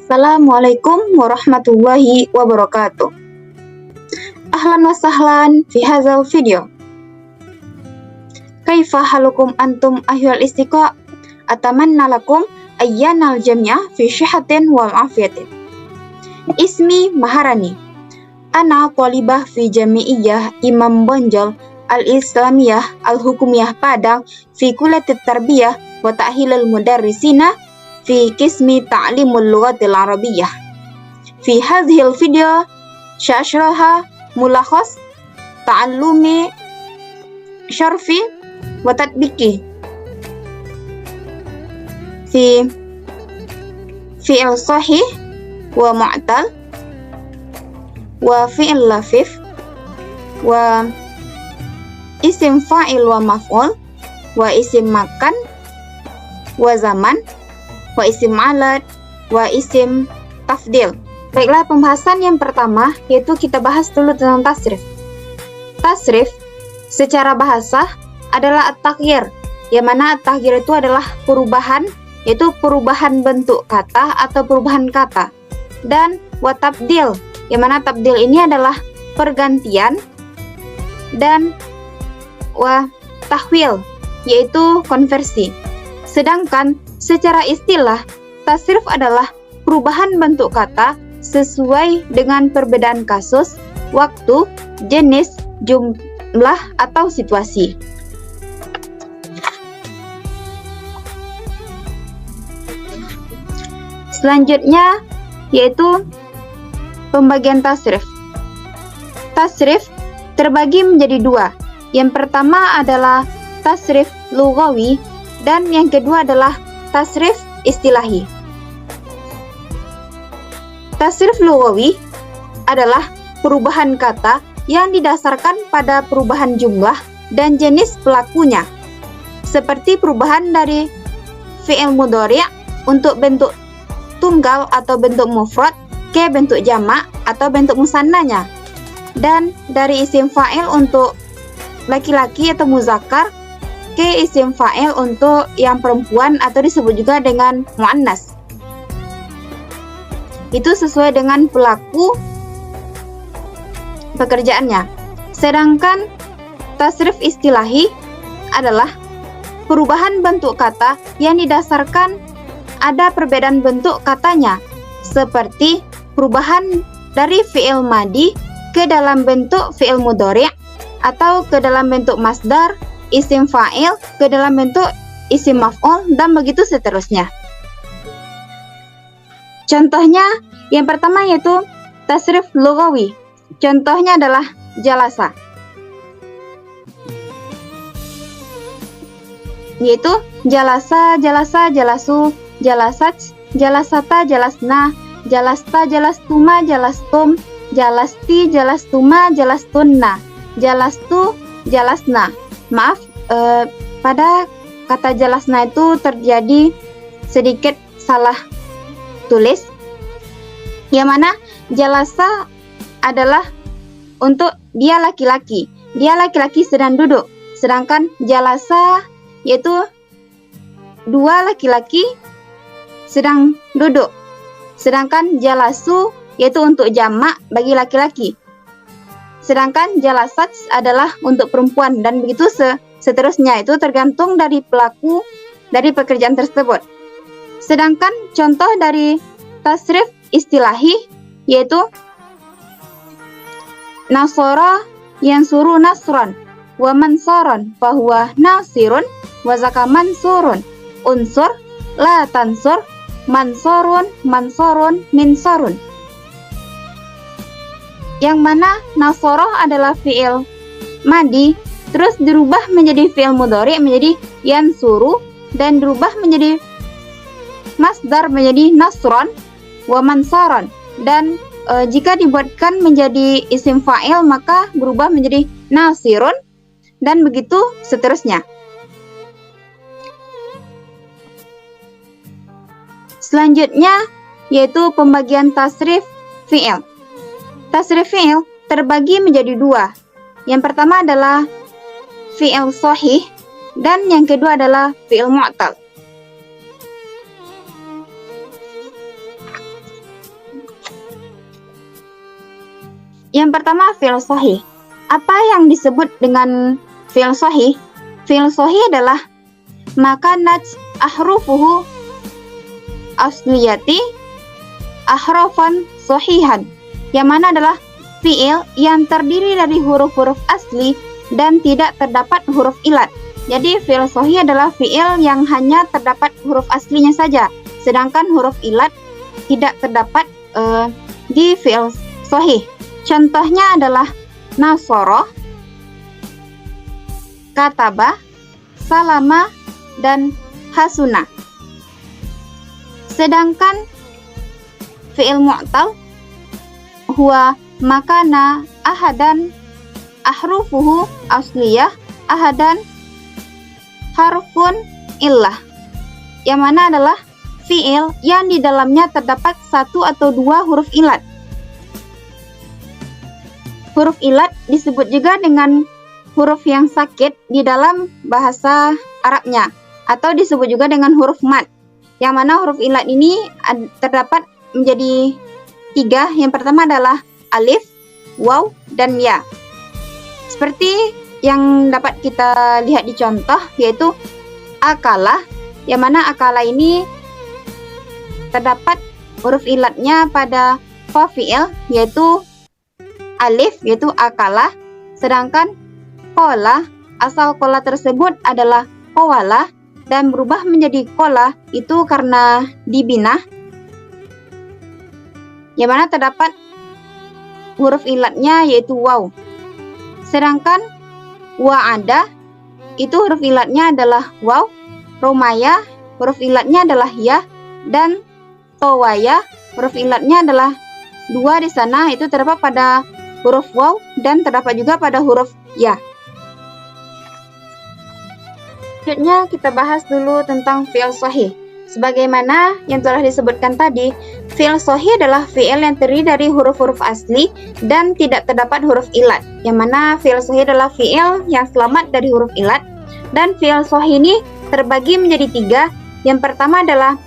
Assalamualaikum warahmatullahi wabarakatuh. Ahlan wa sahlan fi hadzal video. Kaifa halukum antum ayyuhal istiqa? Atamanna lakum ayyanal jami'ah fi syihatin wal afiyatin. Ismi Maharani. Ana thalibah fi jami'iyah Imam Bonjol Al-Islamiyah Al-Hukumiyah Padang fi Kullatit Tarbiyah wa Ta'hilul Mudarrisina fi Qismi Ta'limul Lughatil Arabiyyah. Fi hadhil video syashraha mulakhas ta'allumi syarfi wa tatbiki fi fi'il sahih wa mu'tal wa fi'il lafif wa isim fa'il wa maf'ul wa isim makan wa zaman wa isim alat wa isim tafdil. Baiklah, pembahasan yang pertama yaitu kita bahas dulu tentang tasrif. Tasrif secara bahasa adalah at-taghyir, yang mana at-taghyir itu adalah perubahan, yaitu perubahan bentuk kata atau perubahan kata. Dan wa tabdil, yang mana tabdil ini adalah pergantian, dan wa tahwil yaitu konversi. Sedangkan secara istilah, tasrif adalah perubahan bentuk kata sesuai dengan perbedaan kasus, waktu, jenis, jumlah, atau situasi. Selanjutnya yaitu pembagian tasrif. Tasrif terbagi menjadi dua. Yang pertama adalah tasrif lughawi dan yang kedua adalah tasrif istilahi. Tasrif lughawi adalah perubahan kata yang didasarkan pada perubahan jumlah dan jenis pelakunya, seperti perubahan dari fi'il mudhari' untuk bentuk tunggal atau bentuk mufrad ke bentuk jamak atau bentuk musannanya, dan dari isim fa'il untuk laki-laki atau muzakkar ke isim fa'il untuk yang perempuan atau disebut juga dengan muannas. Itu sesuai dengan pelaku pekerjaannya. Sedangkan tasrif istilahi adalah perubahan bentuk kata yang didasarkan ada perbedaan bentuk katanya, seperti perubahan dari fi'il madi ke dalam bentuk fi'il mudhari' atau ke dalam bentuk masdar, isim fa'il ke dalam bentuk isim maf'ul, dan begitu seterusnya. Contohnya yang pertama yaitu tasrif lughawi. Contohnya adalah jalasa, yaitu jalasa, jalasa, jalasu, jalasat, jalasata, jalasna, jalasta, jalastuma, jalastum, jalasti, jalastuma, jalastunna, jalastu, jalasna. Maaf, pada kata jalasna itu terjadi sedikit salah tulis, yang mana jalasa adalah untuk dia laki-laki. Dia laki-laki sedang duduk, sedangkan jalasa yaitu dua laki-laki sedang duduk, sedangkan jalasu yaitu untuk jamak bagi laki-laki, sedangkan jalasat adalah untuk perempuan, dan begitu seterusnya. Itu tergantung dari pelaku dari pekerjaan tersebut. Sedangkan contoh dari tasrif istilahi yaitu nasara yansuru nasran wa mansaran fahuwa nasirun wa zaka mansurun unsur la tansur mansurun mansurun minsarun. Yang mana nasara adalah fi'il madi, terus dirubah menjadi fi'il mudhari' menjadi yansuru, dan dirubah menjadi masdar menjadi nasron wa mansaron, dan jika dibuatkan menjadi isim fa'il maka berubah menjadi nasirun, dan begitu seterusnya. Selanjutnya yaitu pembagian tasrif fi'il. Tasrif fi'il terbagi menjadi dua. Yang pertama adalah fi'il sahih dan yang kedua adalah fi'il mu'tal. Yang pertama, fi'il shahih. Apa yang disebut dengan fi'il shahih? Fi'il shahih adalah makanat ahrufuhu asliyati ahrafan shahihan, yang mana adalah fi'il yang terdiri dari huruf-huruf asli dan tidak terdapat huruf ilat. Jadi fi'il shahih adalah fi'il yang hanya terdapat huruf aslinya saja, sedangkan huruf ilat tidak terdapat di fi'il shahih. Contohnya adalah nasoro, kataba, salama, dan hasuna. Sedangkan fi'il mu'tal huwa makana ahadan ahrufuhu asliyah ahadan harfun illah, yang mana adalah fi'il yang di dalamnya terdapat satu atau dua huruf ilat. Huruf ilat disebut juga dengan huruf yang sakit di dalam bahasa Arabnya, atau disebut juga dengan huruf mad, yang mana huruf ilat ini terdapat menjadi tiga. Yang pertama adalah alif, waw, dan ya. Seperti yang dapat kita lihat di contoh, yaitu akala, yang mana akala ini terdapat huruf ilatnya pada fa fi'il, yaitu alif, yaitu akala. Sedangkan kola, asal kola tersebut adalah kowala dan berubah menjadi kola itu karena dibinah, yang mana terdapat huruf ilatnya yaitu waw. Sedangkan wa'ada itu huruf ilatnya adalah waw, romaya huruf ilatnya adalah ya, dan towaya huruf ilatnya adalah dua di sana, itu terdapat pada huruf waw dan terdapat juga pada huruf ya. Selanjutnya kita bahas dulu tentang fi'il shahih. Sebagaimana yang telah disebutkan tadi, fi'il shahih adalah fi'il yang terdiri dari huruf-huruf asli dan tidak terdapat huruf ilat. Yang mana fi'il shahih adalah fi'il yang selamat dari huruf ilat. Dan fi'il shahih ini terbagi menjadi tiga. Yang pertama adalah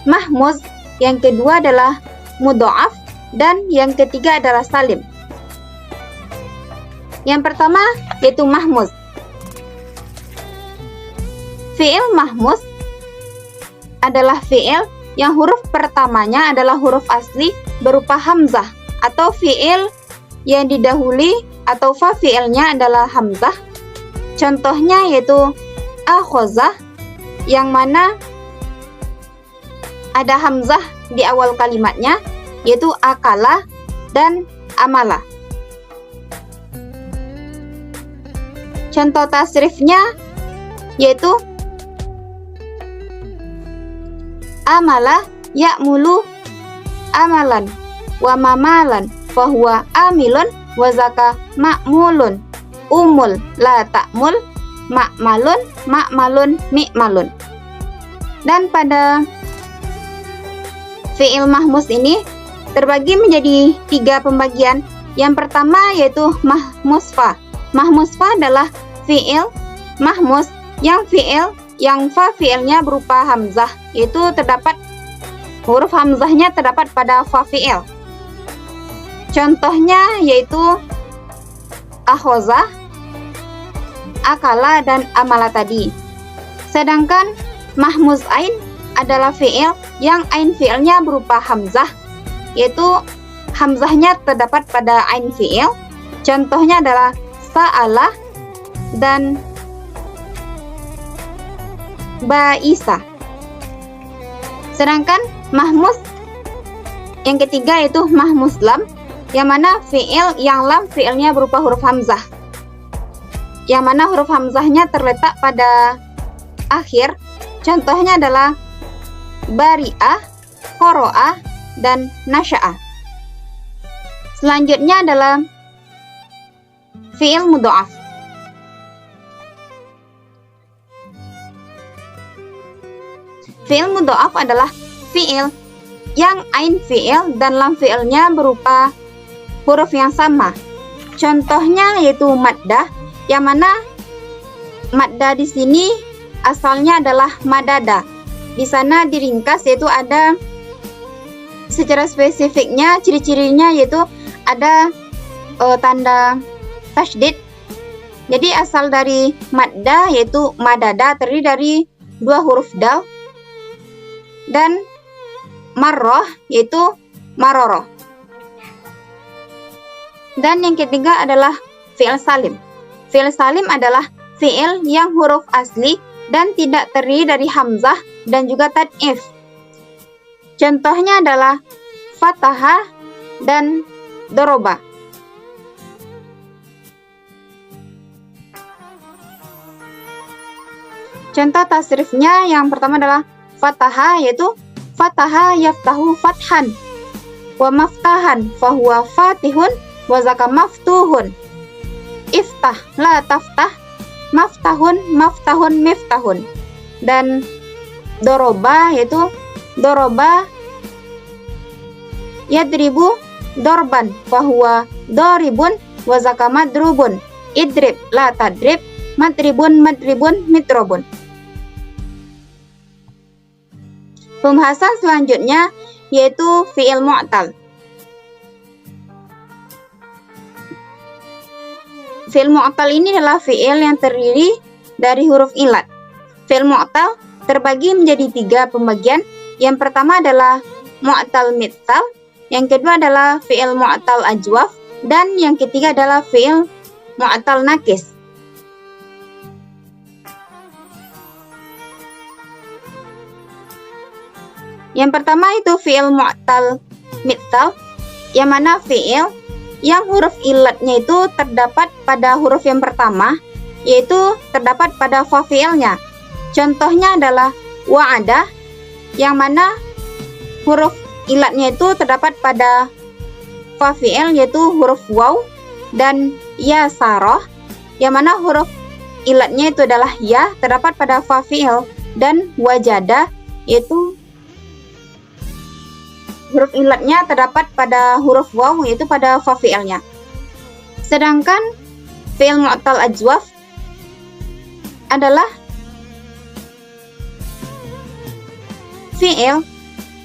mahmuz, yang kedua adalah mudha'af, dan yang ketiga adalah salim. Yang pertama yaitu mahmuz. Fi'il mahmuz adalah fi'il yang huruf pertamanya adalah huruf asli berupa hamzah, atau fi'il yang didahului atau fa fi'ilnya adalah hamzah. Contohnya yaitu akhozah, yang mana ada hamzah di awal kalimatnya, yaitu akala dan amala. Contoh tasrifnya yaitu amala ya'mulu amalan wa mamalan fahuwa amilun wa zaka ma'mulun umul la ta'mul ma'malun mi'malun. Dan pada fi'il mahmuz ini terbagi menjadi tiga pembagian. Yang pertama yaitu mahmuzfa. Mahmuzfa adalah fi'il mahmuz yang fa fi'ilnya berupa hamzah, yaitu terdapat huruf hamzahnya terdapat pada fa fi'il. Contohnya yaitu akhoza, akala, dan amala tadi. Sedangkan mahmuz ain adalah fi'il yang ain fi'ilnya berupa hamzah, yaitu hamzahnya terdapat pada ain fi'il. Contohnya adalah sa'ala dan ba'isa. Sedangkan mahmuz yang ketiga yaitu mahmuz lam, yang mana fi'il yang lam fi'ilnya berupa huruf hamzah, yang mana huruf hamzahnya terletak pada akhir. Contohnya adalah bari'ah, qoro'ah, dan nasya'ah. Selanjutnya adalah fi'il mudha'af. Fi'il mudha'af adalah fi'il yang ain fi'il dan lam fi'ilnya berupa huruf yang sama. Contohnya yaitu maddah, yang mana maddah di sini asalnya adalah madada. Di sana diringkas, yaitu ada secara spesifiknya, ciri-cirinya yaitu ada tanda tasydid. Jadi asal dari madda yaitu madada terdiri dari dua huruf dal, dan marroh yaitu maroro. Dan yang ketiga adalah fi'il salim. Fi'il salim adalah fi'il yang huruf asli dan tidak terdiri dari hamzah dan juga tad'if. Contohnya adalah fataha dan doroba. Contoh tasrifnya yang pertama adalah fataha, yaitu fataha yaftahu fathan, wa maftahan fahuwa fatihun, wa zaka maftuhun. Iftah la taftah, maftahun maftahun miftahun. Dan doroba yaitu doroba yadribu dorban fahuwa doribun, wa zaka madrubun. Idrib la tadrib, madribun madribun mitrobun. Pembahasan selanjutnya yaitu fi'il mu'tal. Fi'il mu'tal ini adalah fi'il yang terdiri dari huruf ilat. Fi'il mu'tal terbagi menjadi 3 pembagian. Yang pertama adalah mu'tal mithal, yang kedua adalah fi'il mu'tal ajwaf, dan yang ketiga adalah fi'il mu'tal nakis. Yang pertama itu fi'il mu'tal mithal, yang mana fi'il yang huruf ilatnya itu terdapat pada huruf yang pertama, yaitu terdapat pada fa fi'ilnya. Contohnya adalah wa'ada, yang mana huruf ilatnya itu terdapat pada fa fi'il yaitu huruf waw, dan yasaroh, yang mana huruf ilatnya itu adalah ya, terdapat pada fa fi'il, dan wajada yaitu huruf ilatnya terdapat pada huruf waw yaitu pada fa fi'ilnya. Sedangkan fi'il mu'tal ajwaf adalah fi'il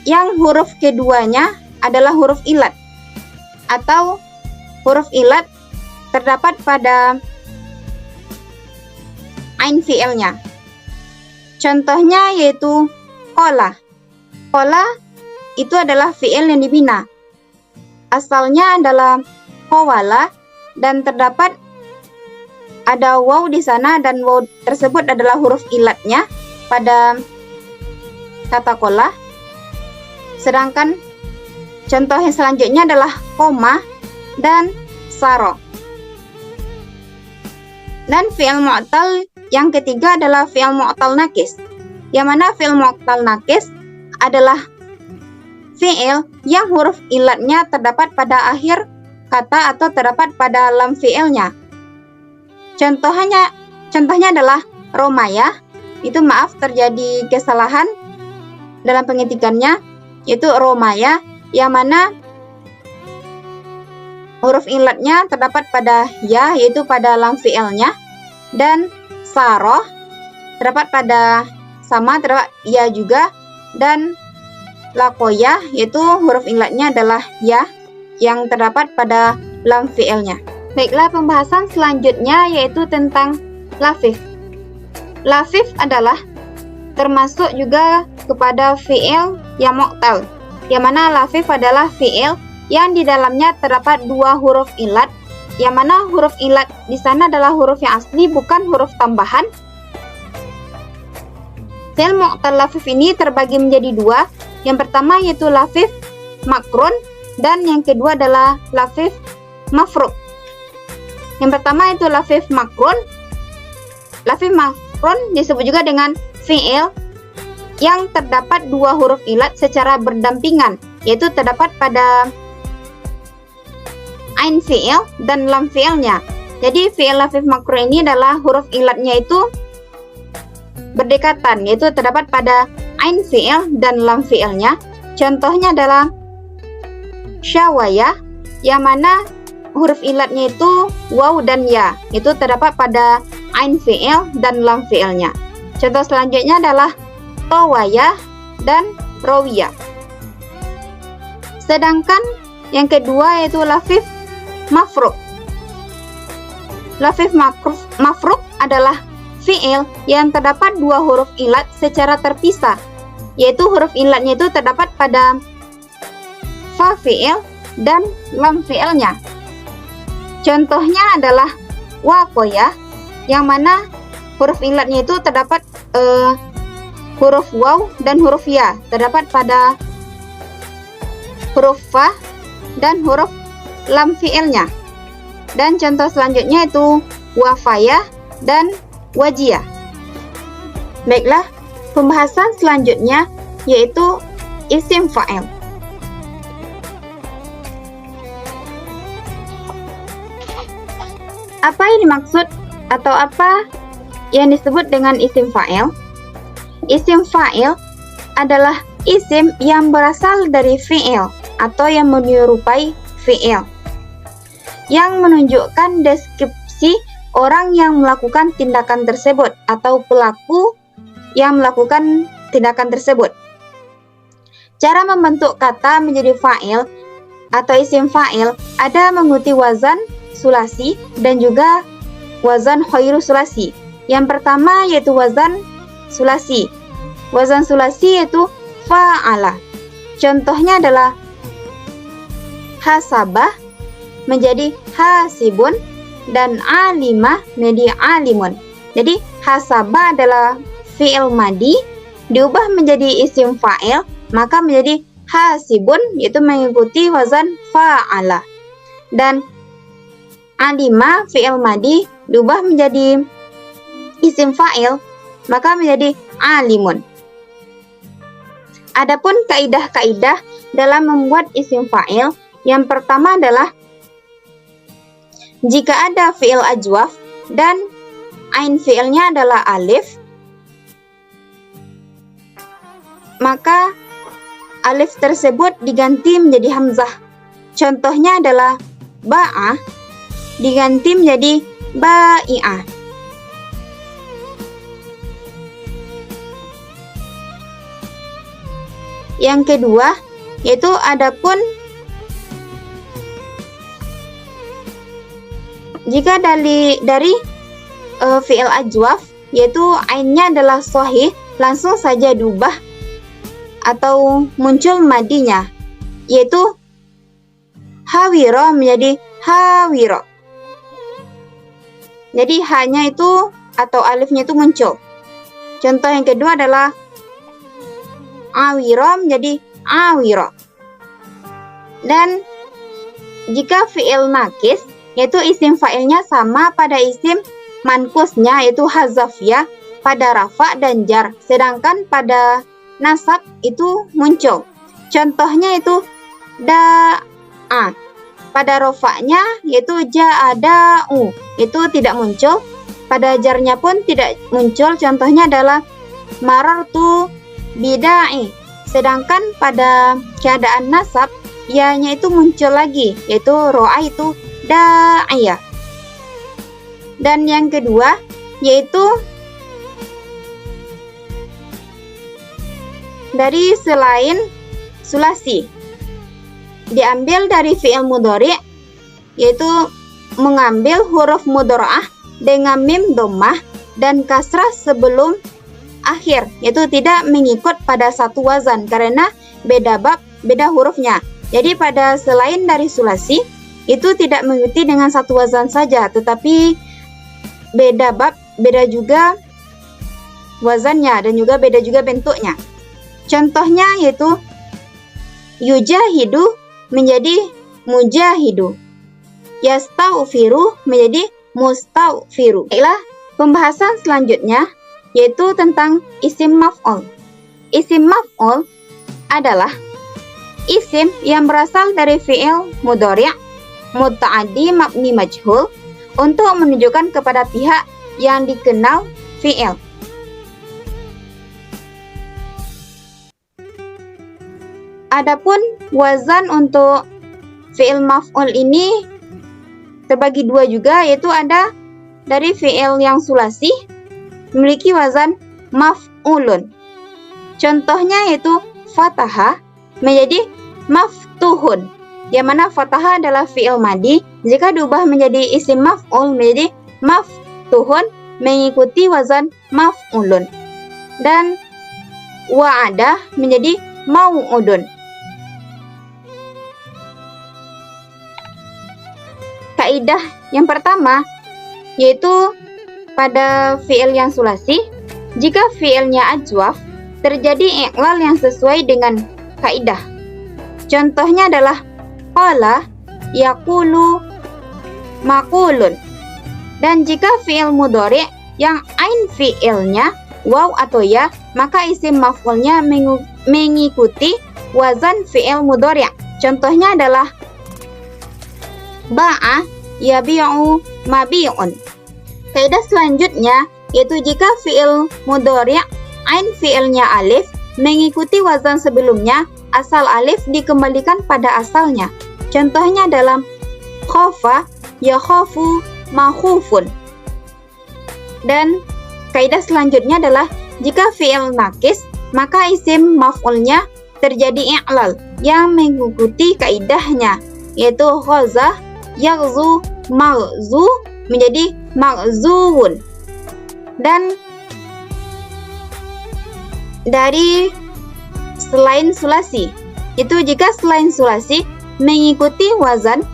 yang huruf keduanya adalah huruf ilat, atau huruf ilat terdapat pada ain fi'ilnya. Contohnya yaitu qola. Qola itu adalah fi'il yang dibina. Asalnya adalah qawala, dan terdapat ada waw di sana, dan waw tersebut adalah huruf ilatnya pada kata qola. Sedangkan contoh yang selanjutnya adalah koma dan saro. Dan fi'il mu'tal yang ketiga adalah fi'il mu'tal nakis, yang mana fi'il mu'tal nakis adalah fi'il yang huruf ilatnya terdapat pada akhir kata atau terdapat pada lam fi'ilnya. Contohnya adalah romaya. Itu maaf terjadi kesalahan dalam pengetikannya, yaitu romaya, yang mana huruf ilatnya terdapat pada ya, yaitu pada lam fi'ilnya, dan saroh terdapat pada sama, terdapat ya juga, dan lakoya yaitu huruf ilatnya adalah ya yang terdapat pada lam fi'ilnya. Baiklah, pembahasan selanjutnya yaitu tentang lafif. Lafif adalah termasuk juga kepada fi'il yang mu'tal, yang mana lafif adalah fi'il yang di dalamnya terdapat 2 huruf ilat, yang mana huruf ilat di sana adalah huruf yang asli, bukan huruf tambahan. Fi'il mu'tal lafif ini terbagi menjadi 2. Yang pertama yaitu lafif makrun, dan yang kedua adalah lafif mafruk. Yang pertama itu lafif makrun. Lafif makrun disebut juga dengan fi'il yang terdapat 2 huruf ilat secara berdampingan, yaitu terdapat pada ain fi'il dan lam fi'ilnya. Jadi fi'il lafif makrun ini adalah huruf ilatnya itu berdekatan, yaitu terdapat pada ain fi'il dan lam fi'ilnya. Contohnya adalah syawaya, yang mana huruf ilatnya itu waw dan ya, itu terdapat pada ain fi'il dan lam fi'ilnya. Contoh selanjutnya adalah tawaya dan rawiya. Sedangkan yang kedua yaitu lafif mafruk. Lafif mafruk adalah fi'il yang terdapat dua huruf ilat secara terpisah, yaitu huruf ilatnya itu terdapat pada fa fi'il dan lam fi'ilnya. Contohnya adalah waqoya, yang mana huruf ilatnya itu terdapat huruf waw dan huruf ya, terdapat pada huruf fa dan huruf lam fi'ilnya. Dan contoh selanjutnya itu wafaya dan wajiyah. Baiklah, pembahasan selanjutnya yaitu isim fa'il. Apa yang dimaksud atau apa yang disebut dengan isim fa'il? Isim fa'il adalah isim yang berasal dari fi'il atau yang menyerupai fi'il, yang menunjukkan deskripsi orang yang melakukan tindakan tersebut atau pelaku yang melakukan tindakan tersebut. Cara membentuk kata menjadi fa'il atau isim fa'il ada mengikuti wazan sulasi dan juga wazan khairu sulasi. Yang pertama yaitu wazan sulasi. Wazan sulasi yaitu fa'ala. Contohnya adalah hasabah menjadi hasibun dan alimah menjadi alimun. Jadi hasabah adalah fi'il madi diubah menjadi isim fa'il, maka menjadi hasibun, yaitu mengikuti wazan fa'ala. Dan alimah fi'il madi diubah menjadi isim fa'il, maka menjadi alimun. Adapun kaidah-kaidah dalam membuat isim fa'il, yang pertama adalah jika ada fi'il ajwaf dan ain fi'ilnya adalah alif, maka alif tersebut diganti menjadi hamzah. Contohnya adalah ba'ah diganti menjadi ba'i'ah. Yang kedua yaitu adapun jika dari fi'il ajwaf yaitu ainnya adalah sahih, langsung saja diubah atau muncul madinya, yaitu hawiro menjadi hawiro. Jadi hanya itu atau alifnya itu muncul. Contoh yang kedua adalah awiro menjadi awiro. Dan jika fi'il nakis yaitu isim fa'ilnya sama pada isim mankusnya yaitu hazafiyah pada rafa dan jar, sedangkan pada nasab itu muncul. Contohnya itu da'a, pada rofa'nya yaitu ja'ada'u, itu tidak muncul, pada jarnya pun tidak muncul. Contohnya adalah marartu bida'i, sedangkan pada keadaan nasab ya-nya itu muncul lagi, yaitu ro'a itu da'iyah. Dan yang kedua yaitu dari selain sulasi, diambil dari fi'il mudhari, yaitu mengambil huruf mudhara'ah dengan mim dhammah dan kasrah sebelum akhir, yaitu tidak mengikut pada satu wazan karena beda bab, beda hurufnya. Jadi pada selain dari sulasi itu tidak mengikuti dengan satu wazan saja, tetapi beda bab, beda juga wazannya dan juga beda juga bentuknya. Contohnya yaitu yujahidu menjadi mujahidu, yastaghfiru menjadi mustaghfiru. Baiklah, pembahasan selanjutnya yaitu tentang isim maf'ul. Isim maf'ul adalah isim yang berasal dari fi'il mudhari' muta'addi mabni majhul untuk menunjukkan kepada pihak yang dikenal fi'il. Adapun wazan untuk fi'il maf'ul ini terbagi dua juga, yaitu ada dari fi'il yang sulasi memiliki wazan maf'ulun. Contohnya yaitu fataha menjadi maftuhun, yang mana fataha adalah fi'il madi, jika diubah menjadi isim maf'ul menjadi maftuhun mengikuti wazan maf'ulun. Dan wa'ada menjadi mau'udun. Kaidah yang pertama yaitu pada fi'il yang sulasi, jika fi'ilnya ajwaf terjadi i'lal yang sesuai dengan kaidah. Contohnya adalah qala, yaqulu, maqulun. Dan jika fi'il mudhari yang ain fi'ilnya waw atau ya, maka isim maf'ulnya mengikuti wazan fi'il mudhari. Contohnya adalah ba'a, yabi'u, mabi'un. Kaidah selanjutnya yaitu jika fi'il mudhari ain fi'ilnya alif mengikuti wazan sebelumnya, asal alif dikembalikan pada asalnya. Contohnya dalam khofa, yakhafu, makhufun. Dan kaidah selanjutnya adalah jika fi'il nakis, maka isim maf'ulnya terjadi i'lal yang mengikuti kaidahnya, yaitu ghaza, yaghzu, maghzu menjadi maghzuun. Dan dari selain sulasi, itu jika selain sulasi mengikuti wazan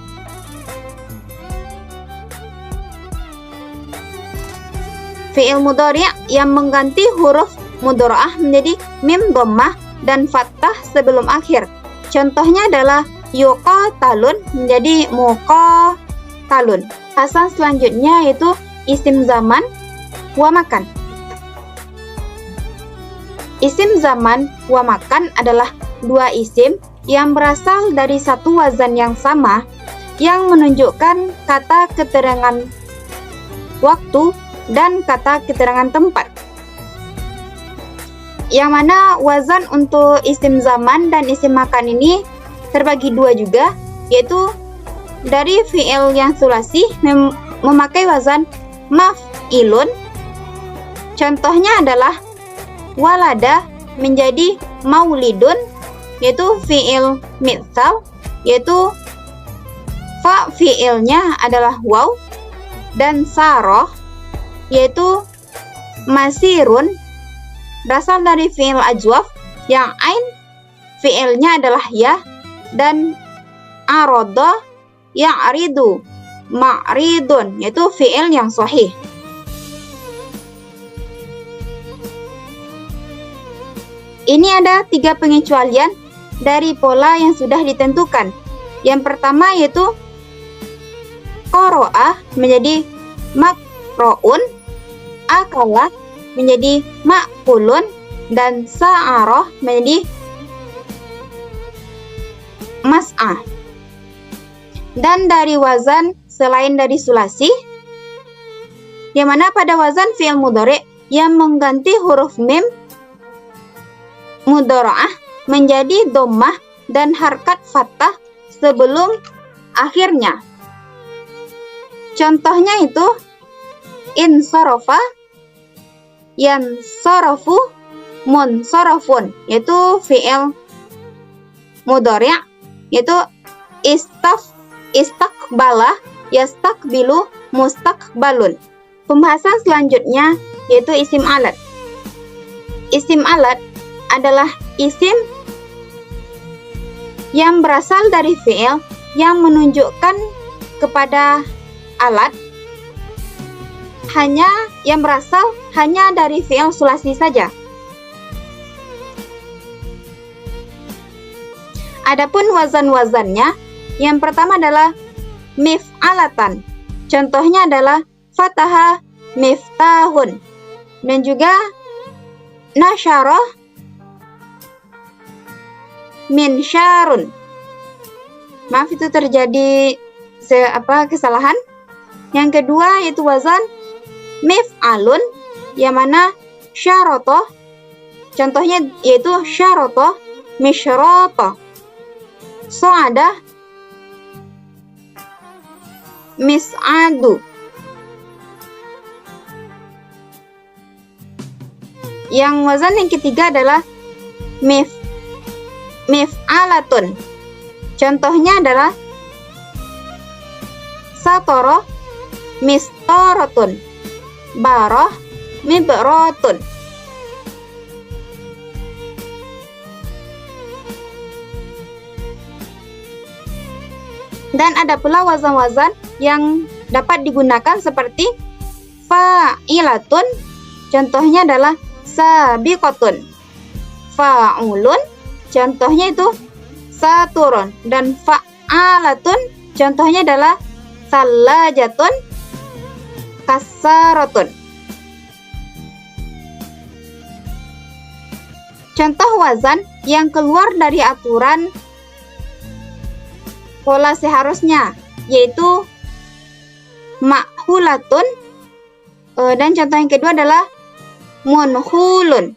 fi'il mudhari' yang mengganti huruf mudhara'ah menjadi mim dhammah dan fathah sebelum akhir. Contohnya adalah yuqatalun menjadi muqatalun. Hasan selanjutnya yaitu isim zaman wa makan. Isim zaman wa makan adalah dua isim yang berasal dari satu wazan yang sama yang menunjukkan kata keterangan waktu dan kata keterangan tempat. Yang mana wazan untuk isim zaman dan isim makan ini terbagi dua juga, yaitu dari fi'il yang sulasi memakai wazan maf'ilun. Contohnya adalah walada menjadi maulidun, yaitu fi'il mithal, yaitu fa fi'ilnya adalah waw, dan saroh yaitu masirun berasal dari fi'il ajwaf yang ain fi'ilnya adalah ya, dan arodo ya'ridu ma'ridun yaitu fi'il yang sahih. Ini ada 3 pengecualian dari pola yang sudah ditentukan. Yang pertama yaitu qara'a menjadi maqra'un, akala menjadi ma'kulun, dan sa'arah menjadi mas'ah. Dan dari wazan selain dari sulasi, yang mana pada wazan fi'il mudhari' yang mengganti huruf mim mudhara'ah menjadi dhammah dan harkat fathah sebelum akhirnya. Contohnya itu insarafa, yansarafu, munsarafun, yaitu fi'il mudhari', yaitu istaqbala, yastaqbilu, mustaqbalun. Pembahasan selanjutnya yaitu isim alat. Isim alat adalah isim yang berasal dari fi'il yang menunjukkan kepada alat yang berasal hanya dari fi'il sulasi saja. Adapun wazan-wazannya, yang pertama adalah mif'alatan. Contohnya adalah fataha, miftahun, dan juga nasyarah, minsyarun. Maaf, itu terjadi kesalahan. Yang kedua yaitu wazan mif'alun, yang mana syaratoh, contohnya yaitu syaratoh, misyrotoh, so'adah, mis'adu. Yang wazan yang ketiga adalah mif'alatun, Contohnya adalah satoro mistorotun, baroh mibrotun. Dan ada pula wazan-wazan yang dapat digunakan seperti fa'ilatun, contohnya adalah sabiqotun. Fa'ulun, contohnya itu saturun. Dan fa'alatun, contohnya adalah salajatun, kasarotun. Contoh wazan yang keluar dari aturan pola seharusnya, yaitu makhulatun, dan contoh yang kedua adalah munhulun.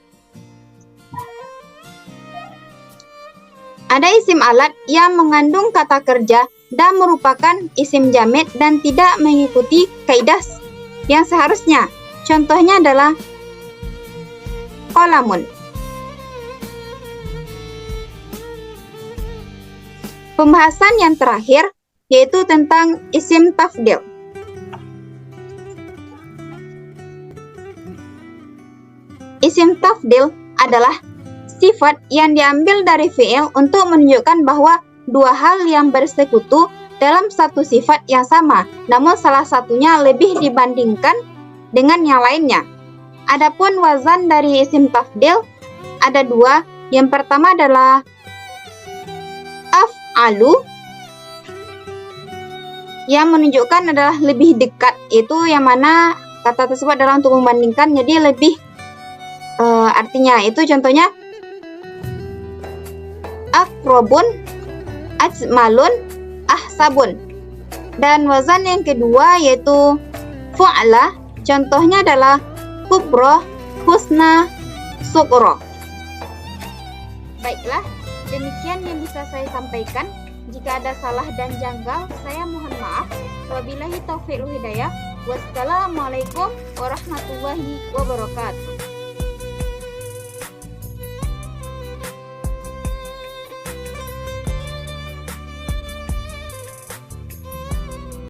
Ada isim alat yang mengandung kata kerja dan merupakan isim jamid dan tidak mengikuti kaidah yang seharusnya. Contohnya adalah qalamun. Pembahasan yang terakhir yaitu tentang isim tafdil. Isim tafdil adalah sifat yang diambil dari fi'il untuk menunjukkan bahwa dua hal yang bersekutu dalam satu sifat yang sama, namun salah satunya lebih dibandingkan dengan yang lainnya. Adapun wazan dari isim tafdil ada dua. Yang pertama adalah af'alu, yang menunjukkan adalah lebih dekat, itu yang mana kata tersebut adalah untuk membandingkan, jadi lebih artinya itu contohnya akrobun, ajmalun, ahsabun. Dan wazan yang kedua yaitu fu'ala, contohnya adalah kubro, husna, sukro. Baiklah, demikian yang bisa saya sampaikan. Jika ada salah dan janggal, saya mohon maaf. Wabillahi taufiq wal hidayah. Wassalamualaikum warahmatullahi wabarakatuh.